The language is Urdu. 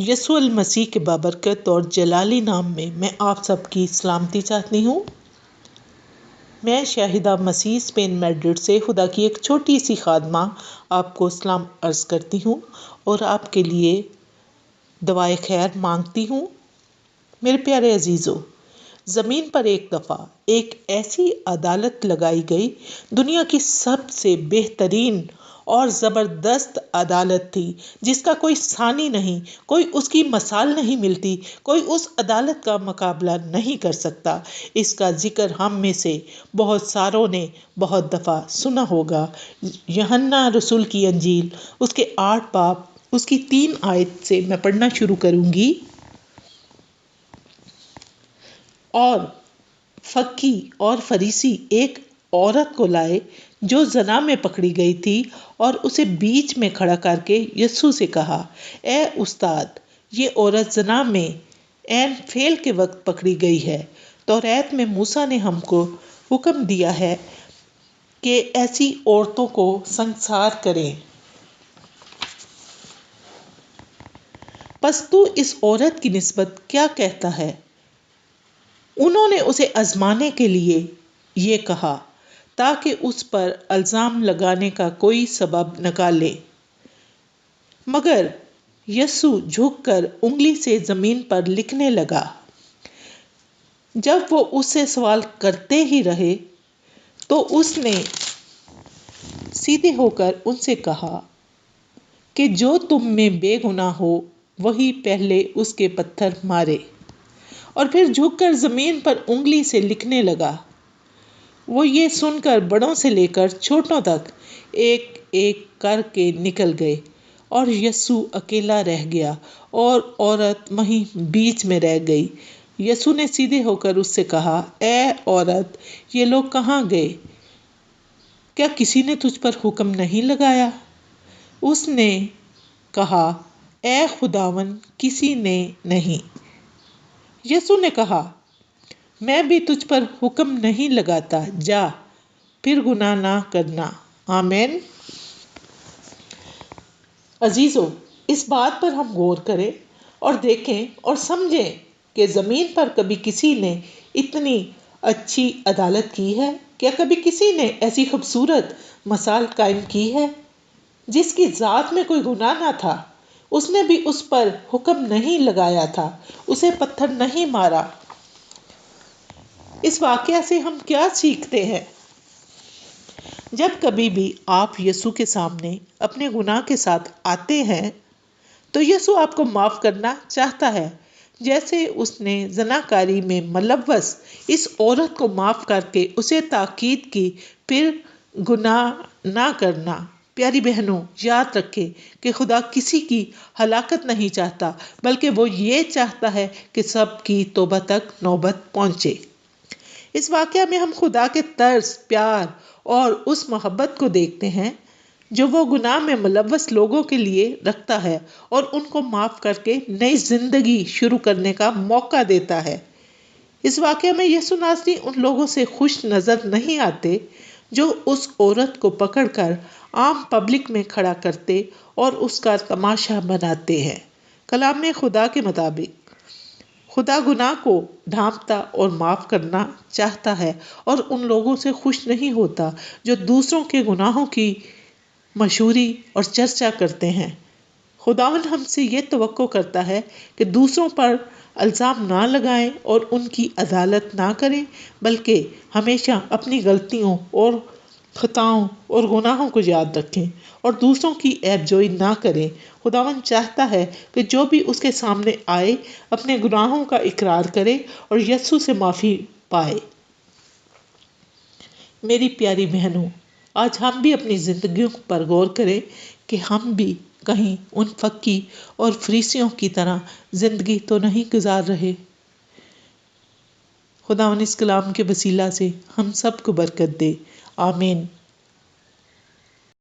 یسوع المسیح کے بابرکت اور جلالی نام میں آپ سب کی سلامتی چاہتی ہوں۔ میں شاہدہ مسیح اسپین میڈرڈ سے خدا کی ایک چھوٹی سی خادمہ آپ کو سلام عرض کرتی ہوں اور آپ کے لیے دعائے خیر مانگتی ہوں۔ میرے پیارے عزیزو، زمین پر ایک دفعہ ایک ایسی عدالت لگائی گئی، دنیا کی سب سے بہترین اور زبردست عدالت تھی، جس کا کوئی ثانی نہیں، کوئی اس کی مثال نہیں ملتی، کوئی اس عدالت کا مقابلہ نہیں کر سکتا۔ اس کا ذکر ہم میں سے بہت ساروں نے بہت دفعہ سنا ہوگا۔ یوحنا رسول کی انجیل، اس کے 8 باب، اس کی 3 آیت سے میں پڑھنا شروع کروں گی۔ اور فقی اور فریسی ایک عورت کو لائے جو زنا میں پکڑی گئی تھی، اور اسے بیچ میں کھڑا کر کے یسوع سے کہا، اے استاد، یہ عورت زنا میں عین فعل کے وقت پکڑی گئی ہے۔ توریت میں موسیٰ نے ہم کو حکم دیا ہے کہ ایسی عورتوں کو سنسار کریں۔ پس تو اس عورت کی نسبت کیا کہتا ہے؟ انہوں نے اسے آزمانے کے لیے یہ کہا تاکہ اس پر الزام لگانے کا کوئی سبب نکالے۔ مگر یسوع جھک کر انگلی سے زمین پر لکھنے لگا۔ جب وہ اس سے سوال کرتے ہی رہے تو اس نے سیدھے ہو کر ان سے کہا کہ جو تم میں بے گناہ ہو وہی پہلے اس کے پتھر مارے۔ اور پھر جھک کر زمین پر انگلی سے لکھنے لگا۔ وہ یہ سن کر بڑوں سے لے کر چھوٹوں تک ایک ایک کر کے نکل گئے، اور یسوع اکیلا رہ گیا اور عورت وہیں بیچ میں رہ گئی۔ یسوع نے سیدھے ہو کر اس سے کہا، اے عورت، یہ لوگ کہاں گئے؟ کیا کسی نے تجھ پر حکم نہیں لگایا؟ اس نے کہا، اے خداوند، کسی نے نہیں۔ یسوع نے کہا، میں بھی تجھ پر حکم نہیں لگاتا، جا، پھر گناہ نہ کرنا۔ آمین۔ عزیزو، اس بات پر ہم غور کریں اور دیکھیں اور سمجھیں کہ زمین پر کبھی کسی نے اتنی اچھی عدالت کی ہے؟ کیا کبھی کسی نے ایسی خوبصورت مثال قائم کی ہے؟ جس کی ذات میں کوئی گناہ نہ تھا، اس نے بھی اس پر حکم نہیں لگایا تھا، اسے پتھر نہیں مارا۔ اس واقعہ سے ہم کیا سیکھتے ہیں؟ جب کبھی بھی آپ یسوع کے سامنے اپنے گناہ کے ساتھ آتے ہیں تو یسوع آپ کو معاف کرنا چاہتا ہے، جیسے اس نے زناکاری میں ملوث اس عورت کو معاف کر کے اسے تاکید کی، پھر گناہ نہ کرنا۔ پیاری بہنوں، یاد رکھیں کہ خدا کسی کی ہلاکت نہیں چاہتا، بلکہ وہ یہ چاہتا ہے کہ سب کی توبہ تک نوبت پہنچے۔ اس واقعہ میں ہم خدا کے طرز، پیار اور اس محبت کو دیکھتے ہیں جو وہ گناہ میں ملوث لوگوں کے لیے رکھتا ہے اور ان کو معاف کر کے نئی زندگی شروع کرنے کا موقع دیتا ہے۔ اس واقعہ میں یسوع ناصری ان لوگوں سے خوش نظر نہیں آتے جو اس عورت کو پکڑ کر عام پبلک میں کھڑا کرتے اور اس کا تماشا بناتے ہیں۔ کلام خدا کے مطابق خدا گناہ کو ڈھانپتا اور معاف کرنا چاہتا ہے، اور ان لوگوں سے خوش نہیں ہوتا جو دوسروں کے گناہوں کی مشہوری اور چرچا کرتے ہیں۔ خداوند ہم سے یہ توقع کرتا ہے کہ دوسروں پر الزام نہ لگائیں اور ان کی عدالت نہ کریں، بلکہ ہمیشہ اپنی غلطیوں اور خطاؤں اور گناہوں کو یاد رکھیں اور دوسروں کی عیب جوئی نہ کریں۔ خداوند چاہتا ہے کہ جو بھی اس کے سامنے آئے اپنے گناہوں کا اقرار کرے اور یسوع سے معافی پائے۔ میری پیاری بہنوں، آج ہم بھی اپنی زندگیوں پر غور کریں کہ ہم بھی کہیں ان فقی اور فریسیوں کی طرح زندگی تو نہیں گزار رہے۔ خداوند اس کلام کے وسیلہ سے ہم سب کو برکت دے۔ آمین۔